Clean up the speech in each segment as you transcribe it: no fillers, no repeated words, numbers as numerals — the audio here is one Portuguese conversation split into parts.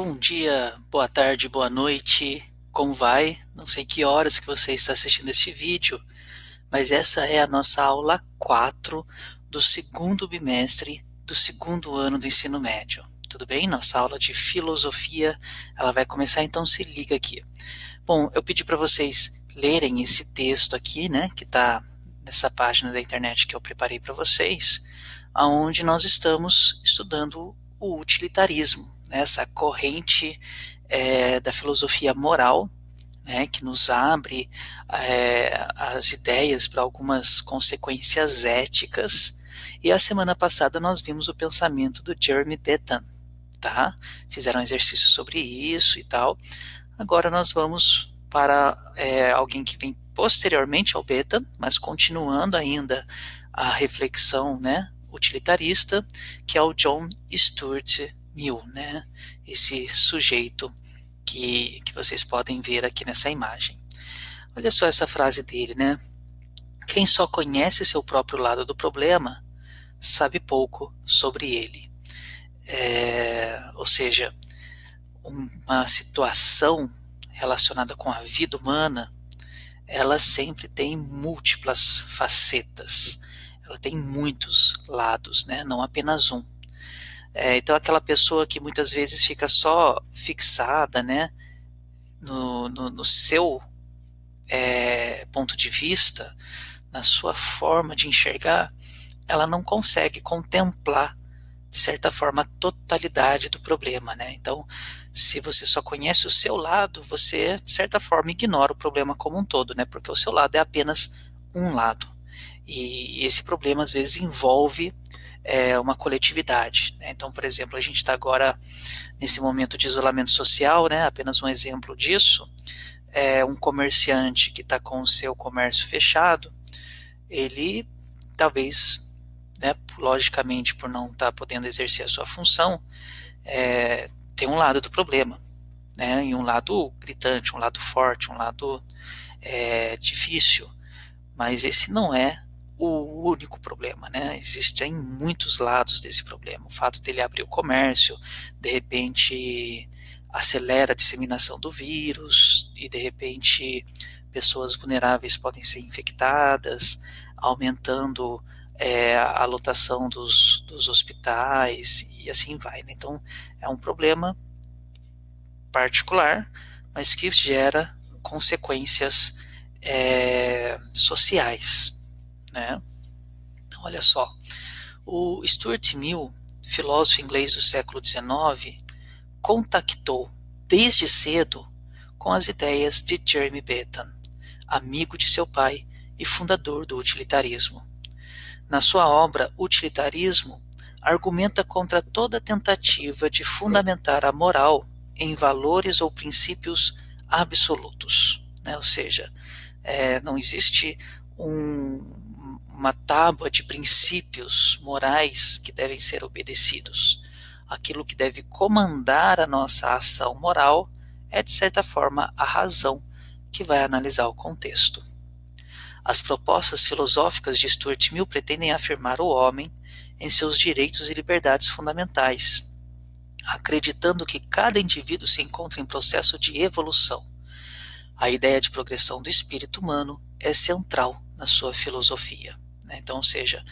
Bom dia, boa tarde, boa noite, como vai? Não sei que horas que você está assistindo este vídeo, mas essa é a nossa aula 4 do segundo bimestre do segundo ano do ensino médio. Tudo bem? Nossa aula de filosofia, ela vai começar, então se liga aqui. Bom, eu pedi para vocês lerem esse texto aqui, né, que está nessa página da internet que eu preparei para vocês, aonde nós estamos estudando o utilitarismo, né, essa corrente da filosofia moral, né, que nos abre as ideias para algumas consequências éticas. E a semana passada nós vimos o pensamento do Jeremy Bentham, tá? Fizeram um exercício sobre isso e tal. Agora nós vamos para alguém que vem posteriormente ao Bentham, mas continuando ainda a reflexão, né, utilitarista, que é o John Stuart Mill, né, esse sujeito que vocês podem ver aqui nessa imagem. Olha só essa frase dele, né? Quem só conhece seu próprio lado do problema sabe pouco sobre ele. Ou seja, uma situação relacionada com a vida humana, ela sempre tem múltiplas facetas. Ela tem muitos lados, né? Não apenas um. Então aquela pessoa que muitas vezes fica só fixada, né, no seu ponto de vista, na sua forma de enxergar, ela não consegue contemplar, de certa forma, a totalidade do problema, né? Então, se você só conhece o seu lado, você, de certa forma, ignora o problema como um todo, né? Porque o seu lado é apenas um lado. E esse problema, às vezes, envolve uma coletividade, né? Então, por exemplo, a gente está agora nesse momento de isolamento social, né? Apenas um exemplo disso. Um comerciante que está com o seu comércio fechado, ele talvez, né, logicamente por não estar podendo exercer a sua função, tem um lado do problema, né, e um lado gritante, um lado forte, um lado difícil, mas esse não é o único problema, né? Existem muitos lados desse problema. O fato dele abrir o comércio, de repente acelera a disseminação do vírus e de repente pessoas vulneráveis podem ser infectadas, aumentando a lotação dos hospitais e assim vai, né? Então é um problema particular, mas que gera consequências sociais, né? Então, olha só, o Stuart Mill, filósofo inglês do século XIX, contactou desde cedo com as ideias de Jeremy Bentham, amigo de seu pai e fundador do utilitarismo. Na sua obra Utilitarismo, argumenta contra toda tentativa de fundamentar a moral em valores ou princípios absolutos, né? Ou seja, não existe uma tábua de princípios morais que devem ser obedecidos. Aquilo que deve comandar a nossa ação moral é, de certa forma, a razão que vai analisar o contexto. As propostas filosóficas de Stuart Mill pretendem afirmar o homem em seus direitos e liberdades fundamentais, acreditando que cada indivíduo se encontra em processo de evolução. A ideia de progressão do espírito humano é central na sua filosofia, né? Então, ou seja,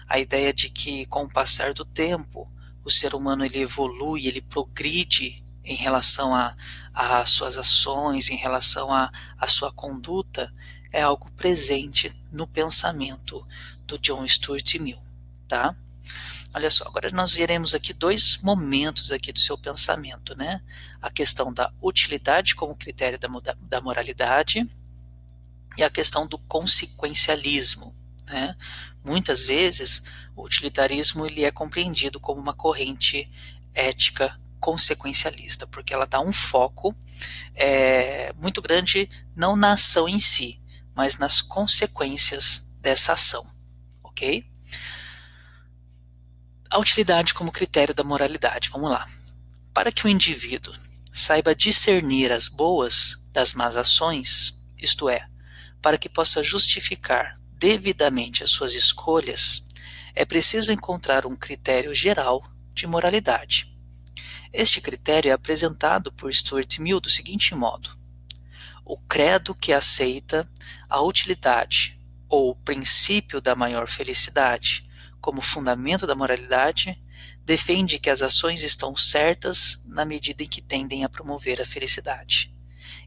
a ideia de que com o passar do tempo o ser humano ele evolui, ele progride em relação a suas ações, em relação a sua conduta, é algo presente no pensamento do John Stuart Mill, tá? Olha só, agora nós veremos aqui dois momentos aqui do seu pensamento, né? A questão da utilidade como critério da moralidade e a questão do consequencialismo, né? Muitas vezes o utilitarismo ele é compreendido como uma corrente ética consequencialista, porque ela dá um foco muito grande não na ação em si, mas nas consequências dessa ação, ok? A utilidade como critério da moralidade, vamos lá. Para que o indivíduo saiba discernir as boas das más ações, isto é, para que possa justificar devidamente as suas escolhas, é preciso encontrar um critério geral de moralidade. Este critério é apresentado por Stuart Mill do seguinte modo: o credo que aceita a utilidade ou o princípio da maior felicidade como fundamento da moralidade defende que as ações estão certas na medida em que tendem a promover a felicidade,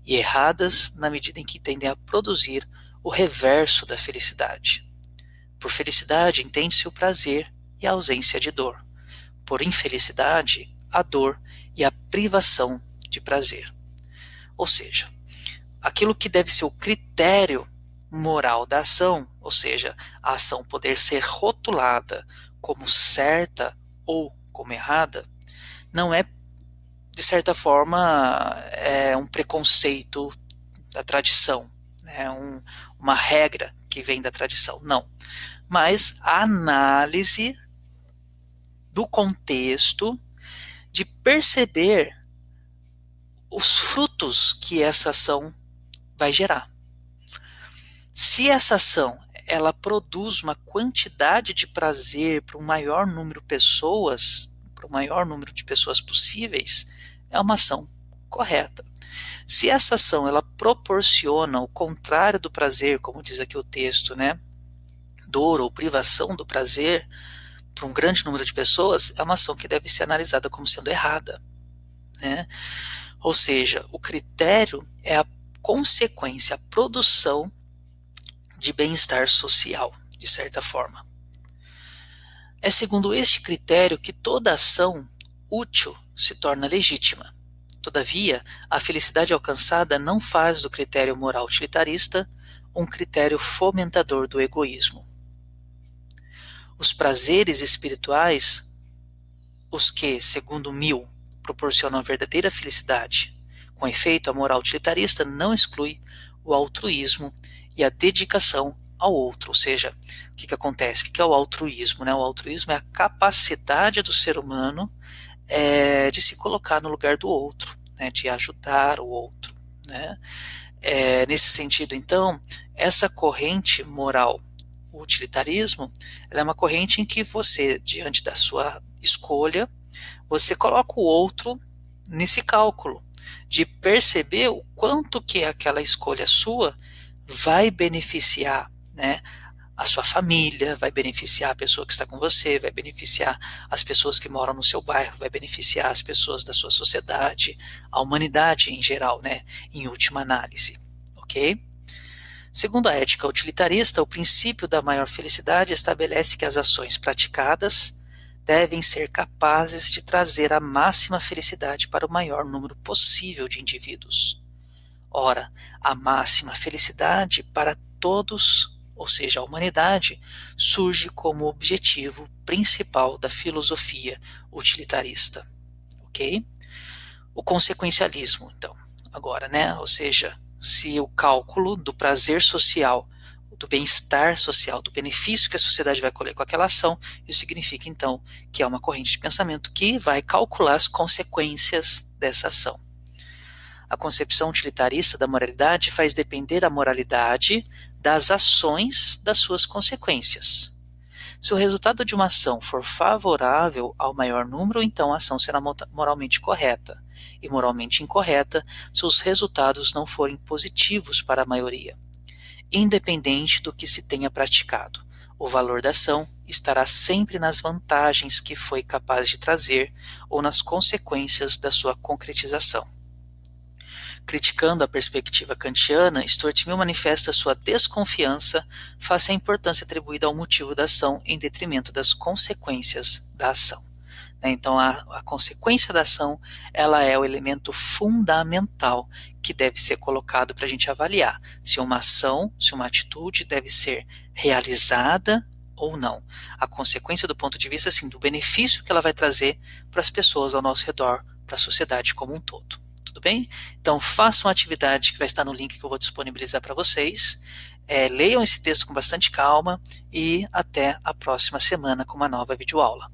e erradas na medida em que tendem a produzir o reverso da felicidade. Por felicidade entende-se o prazer e a ausência de dor. Por infelicidade, a dor e a privação de prazer. Ou seja, aquilo que deve ser o critério moral da ação, ou seja, a ação poder ser rotulada como certa ou como errada, não é, de certa forma, um preconceito da tradição, né? Uma regra que vem da tradição, não. Mas a análise do contexto, de perceber os frutos que essa ação vai gerar. Se essa ação ela produz uma quantidade de prazer para um maior número de pessoas, para o maior número de pessoas possíveis, é uma ação correta. Se essa ação ela proporciona o contrário do prazer, como diz aqui o texto, né, dor ou privação do prazer para um grande número de pessoas, é uma ação que deve ser analisada como sendo errada, né? Ou seja, o critério é a consequência, a produção de bem-estar social, de certa forma. É segundo este critério que toda ação útil se torna legítima. Todavia, a felicidade alcançada não faz do critério moral utilitarista um critério fomentador do egoísmo. Os prazeres espirituais, os que, segundo Mill, proporcionam a verdadeira felicidade. Com efeito, a moral utilitarista não exclui o altruísmo e a dedicação ao outro. Ou seja, o que acontece? O que é o altruísmo? Né? O altruísmo é a capacidade do ser humano de se colocar no lugar do outro, né? De ajudar o outro. Né? Nesse sentido, então, essa corrente moral, o utilitarismo, ela é uma corrente em que você, diante da sua escolha, você coloca o outro nesse cálculo, de perceber o quanto que aquela escolha sua vai beneficiar, né, a sua família, vai beneficiar a pessoa que está com você, vai beneficiar as pessoas que moram no seu bairro, vai beneficiar as pessoas da sua sociedade, a humanidade em geral, né, em última análise, ok? Segundo a ética utilitarista, o princípio da maior felicidade estabelece que as ações praticadas devem ser capazes de trazer a máxima felicidade para o maior número possível de indivíduos. Ora, a máxima felicidade para todos, ou seja, a humanidade, surge como objetivo principal da filosofia utilitarista. Ok? O consequencialismo, então, agora, né? Ou seja, se o cálculo do prazer social, do bem-estar social, do benefício que a sociedade vai colher com aquela ação, isso significa, então, que é uma corrente de pensamento que vai calcular as consequências dessa ação. A concepção utilitarista da moralidade faz depender a moralidade das ações das suas consequências. Se o resultado de uma ação for favorável ao maior número, então a ação será moralmente correta, e moralmente incorreta se os resultados não forem positivos para a maioria. Independente do que se tenha praticado, o valor da ação estará sempre nas vantagens que foi capaz de trazer ou nas consequências da sua concretização. Criticando a perspectiva kantiana, Stuart Mill manifesta sua desconfiança face à importância atribuída ao motivo da ação em detrimento das consequências da ação. Então, a consequência da ação, ela é o elemento fundamental que deve ser colocado para a gente avaliar se uma ação, se uma atitude deve ser realizada ou não. A consequência do ponto de vista, assim, do benefício que ela vai trazer para as pessoas ao nosso redor, para a sociedade como um todo. Tudo bem? Então, façam a atividade que vai estar no link que eu vou disponibilizar para vocês. Leiam esse texto com bastante calma e até a próxima semana com uma nova videoaula.